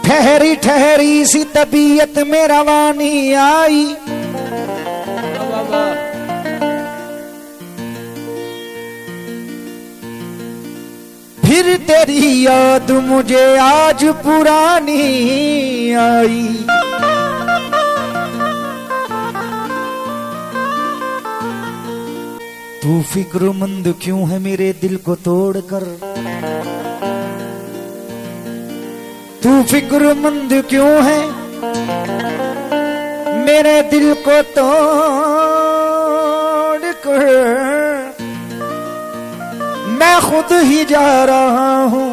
ठहरी ठहरी सी तबीयत में रवानी आई, फिर तेरी याद मुझे आज पुरानी आई। तू फिक्रमंद क्यों है मेरे दिल को तोड़कर, तू फिक्रमंद क्यों है मेरे दिल को तोड़कर। मैं खुद ही जा रहा हूँ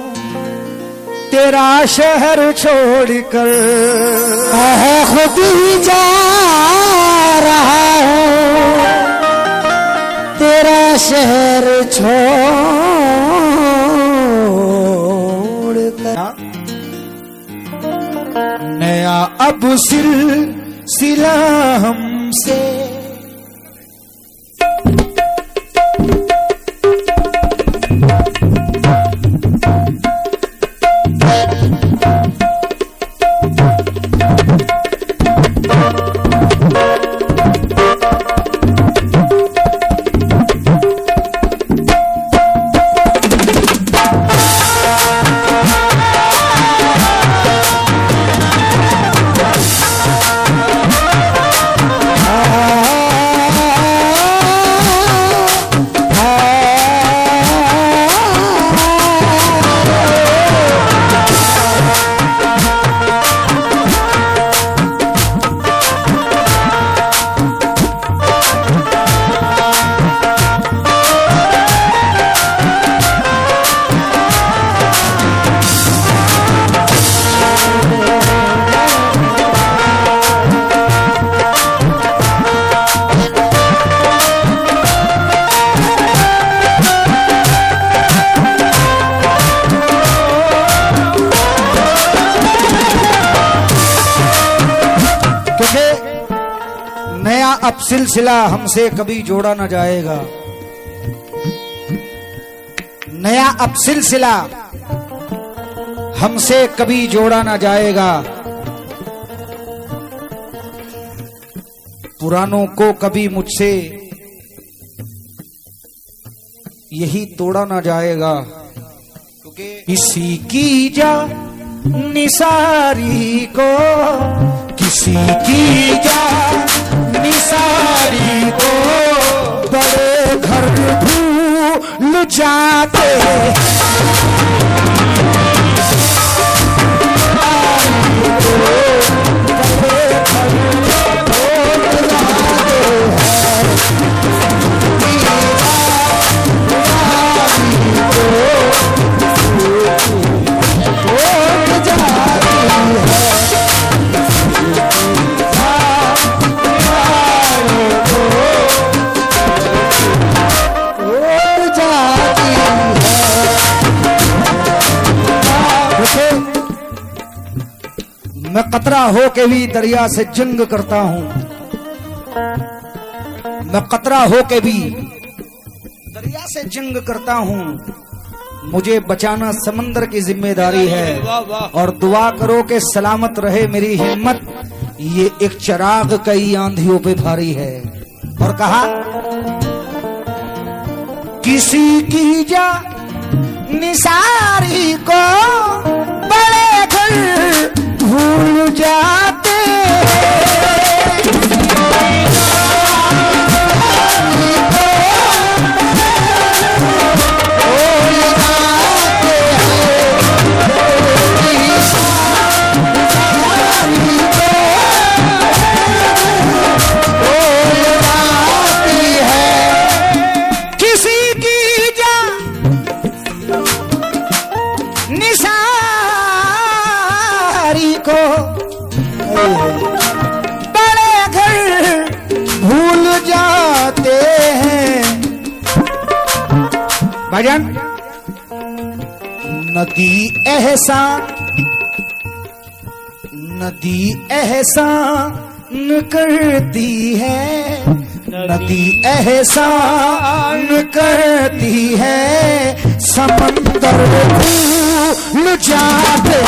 तेरा शहर छोड़कर, मैं खुद ही जा रहा हूँ तेरा शहर छोड़कर। नया अब सिलसिला हमसे, नया अब सिलसिला हमसे कभी जोड़ा न जाएगा। नया अब सिलसिला हमसे कभी जोड़ा न जाएगा। पुरानों को कभी मुझसे यही तोड़ा न जाएगा। क्योंकि किसी की जा निसारी को, किसी की जा निसारी को बड़े घर भूल जाते। मैं कतरा हो के भी दरिया से जंग करता हूं, मैं कतरा हो के भी दरिया से जंग करता हूं। मुझे बचाना समंदर की जिम्मेदारी है, और दुआ करो कि सलामत रहे मेरी हिम्मत, ये एक चिराग कई आंधियों पे भारी है। और कहा किसी की जा निसारी को बड़े घर भूल जाते। किसी की जा निसारी को बड़े घर भूल जाते हैं। भाईजान, नदी एहसान करती है, नदी एहसान करती है, समंदर भूल जाते।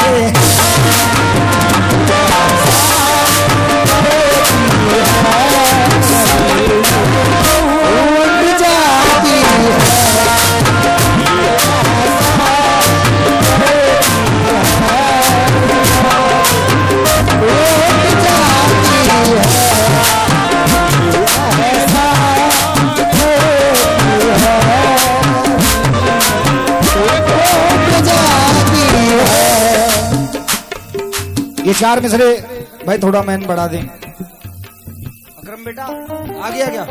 ये 4 मिसरे भाई थोड़ा मैन बढ़ा दें। अकरम बेटा आ गया क्या?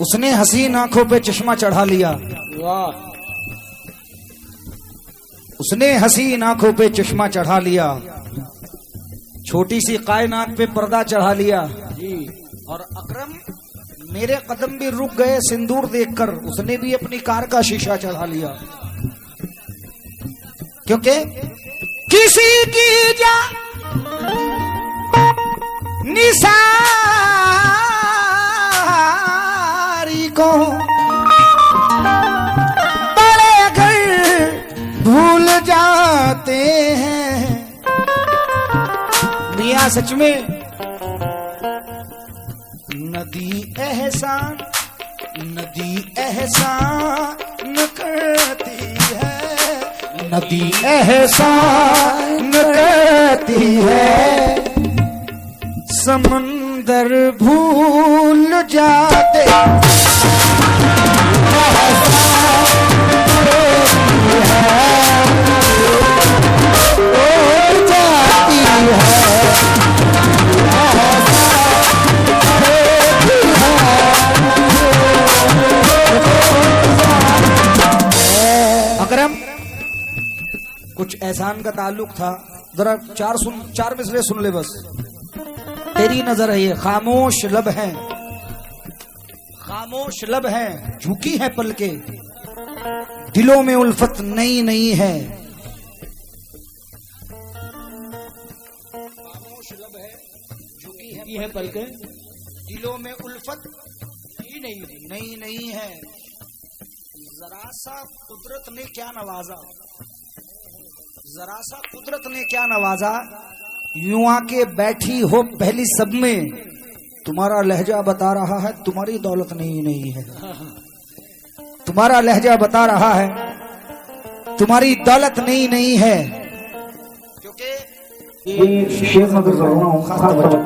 उसने हसीन आंखों पे चश्मा चढ़ा लिया। वाह। उसने हसीन आंखों पे चश्मा चढ़ा लिया, छोटी सी कायनात पे पर्दा चढ़ा लिया जी। और अकरम मेरे कदम भी रुक गए सिंदूर देखकर, उसने भी अपनी कार का शीशा चढ़ा लिया, क्योंकि किसी की जा निसारी को बड़े घर भूल जाते हैं। मियां सच में नदी एहसान करती है, नदी एहसान करती है, समंदर भूल जाते अकरम कुछ एहसान का ताल्लुक था। जरा 4 मिसरे सुन ले बस। तेरी नजर है ये खामोश लब है, खामोश लब है, झुकी है पलके, दिलों में उल्फत नई नई है। खामोश लब है, झुकी है पलके, दिलों में उल्फत नई नई है। जरा सा कुदरत ने क्या नवाजा, जरा सा कुदरत ने क्या नवाजा, यूं आके बैठी हो पहली सब में, तुम्हारा लहजा बता रहा है तुम्हारी दौलत नहीं है, तुम्हारा लहजा बता रहा है तुम्हारी दौलत नहीं है। क्योंकि ये शेर नजर कर रहा हूं, खास तवज्जो।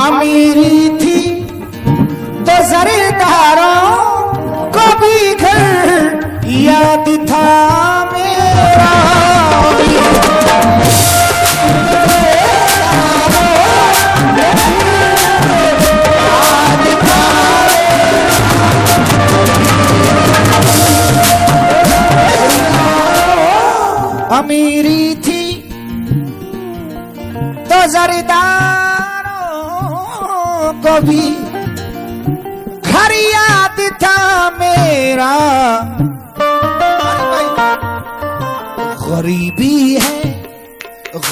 अमीरी थी तो जरीदारों को भी घर याद था मेरा, अमीरी थी तो जरीदारों को भी घर याद था मेरा।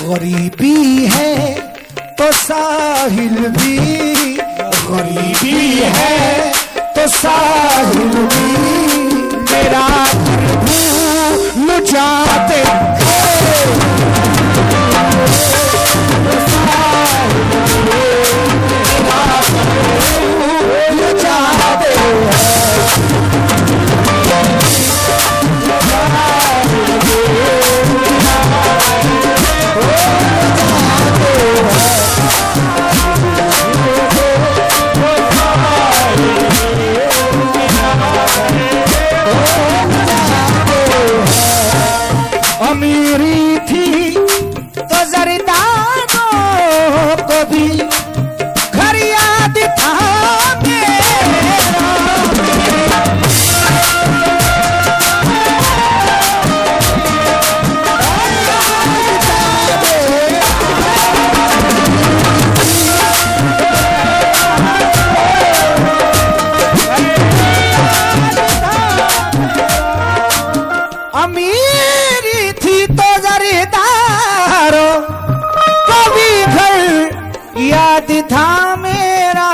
गरीबी है तो साहिल भी, गरीबी है तो साहिल भी मेरा भूल जाते अमीरी थी तो जरीदारों को भी घर याद था मेरा। अमीरी थी तो जरीदारों को भी घर याद था मेरा,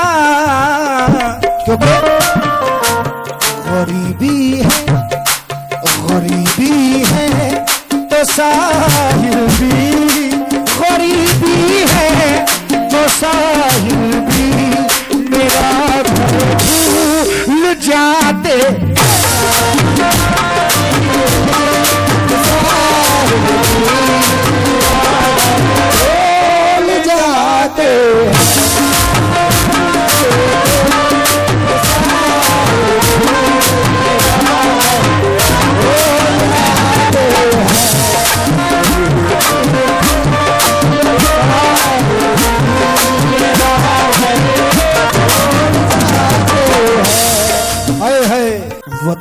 क्योंकि गरीबी है तो साहिल भी, गरीबी है तो साहिल भी मेरा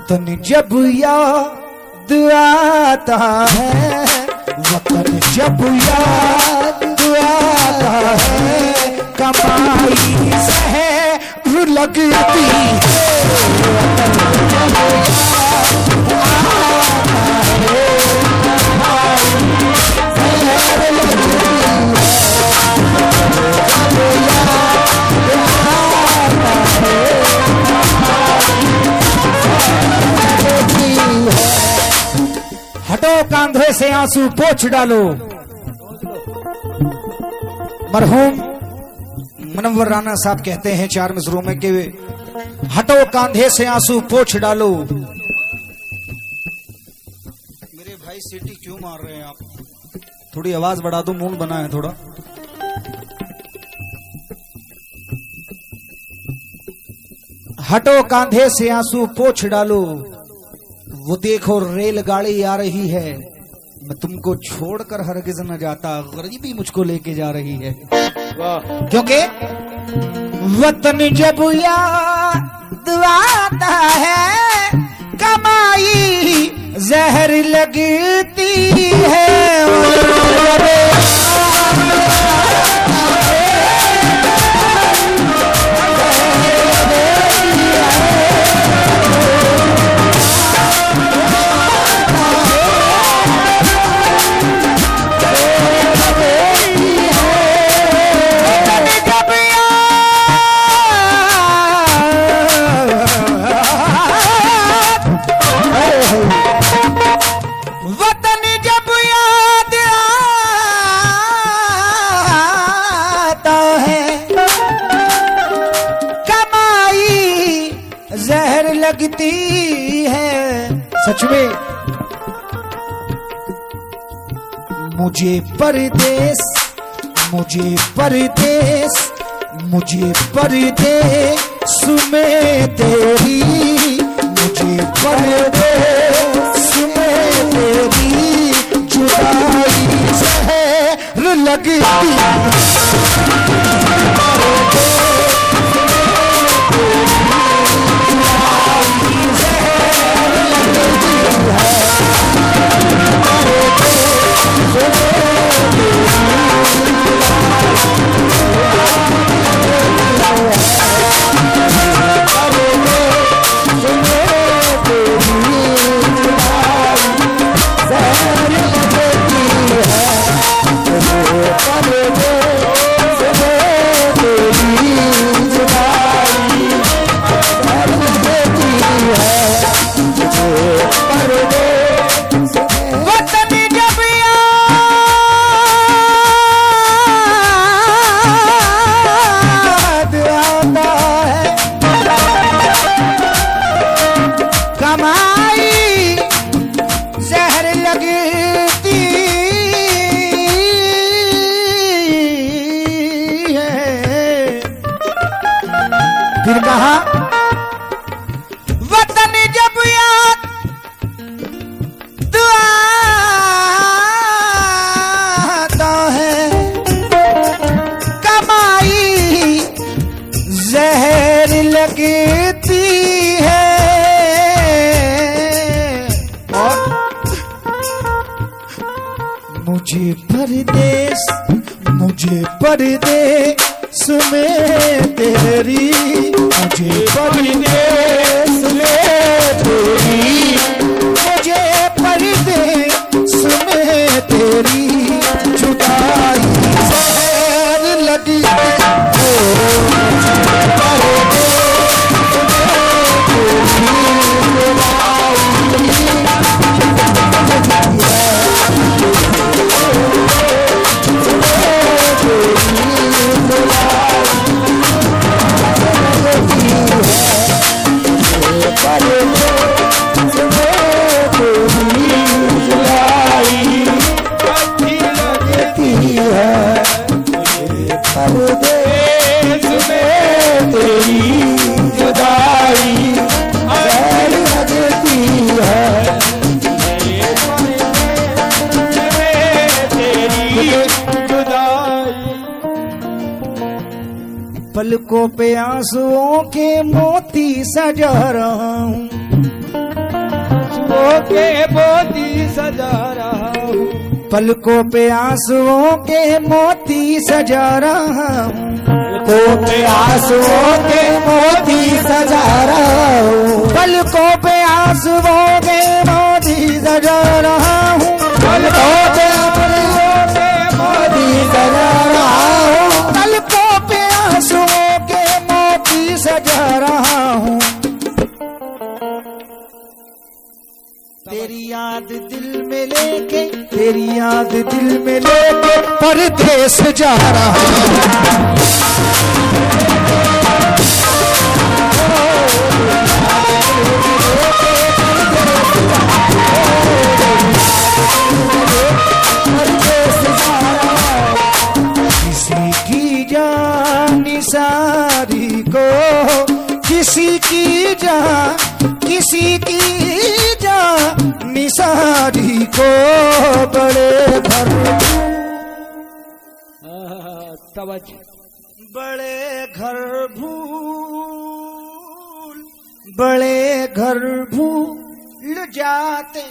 वतन जब याद आता है, वतन जब याद आता है, कमाई जहर लगती है। वतन जब याद आता है, कमाई जहर लगती है। हटो कांधे से आंसू पोंछ डालो। मरहूम मुनव्वर राना साहब कहते हैं 4 मिसरों में कि हटो कांधे से आंसू पोंछ डालो। मेरे भाई सीटी क्यों मार रहे हैं आप? थोड़ी आवाज बढ़ा दो, मूड बना है थोड़ा। हटो कांधे से आंसू पोंछ डालो, वो देखो रेलगाड़ी आ रही है, मैं तुमको छोड़कर हरगिज न जाता, गरीबी मुझको लेके जा रही है। क्योंकि वतन जब याद आता है, कमाई जहर लगती है। जहर लगती है। सच में मुझे परदेस, मुझे परदेस, मुझे परदेस में तेरी, मुझे परदेस में तेरी जुदाई जहर लगती है। फिर कहा वतन जब याद आता है, कमाई जहर लगती है। और मुझे परदेस, मुझे परदेस में तेरी, मुझे परदेस में तेरी, मुझे परदेस में तेरी जुदाई जहर लगी पलकों पे आंसुओं के मोती सजा रहा हूँ। के मोती सजा रहा हूँ, पलकों पे आंसुओं के मोती सजा रहा हूँ, पलकों पे आंसुओं के मोती सजा रहा हूँ, पलकों पे आंसुओं के मोती सजा रहा हूँ, पलकों पे आंसुओं के मोती सजा रहा हूँ, पलकों पे आंसुओं के मोती सजा रहा हूँ। तेरी याद दिल में लेके, तेरी याद दिल में लेके परदेस जा रहा हूँ। किसी की जान निसारी को, किसी की जान, किसी की जान निसारी को बड़े घर, तवज्जो, बड़े घर भूल, बड़े घर भूल जाते।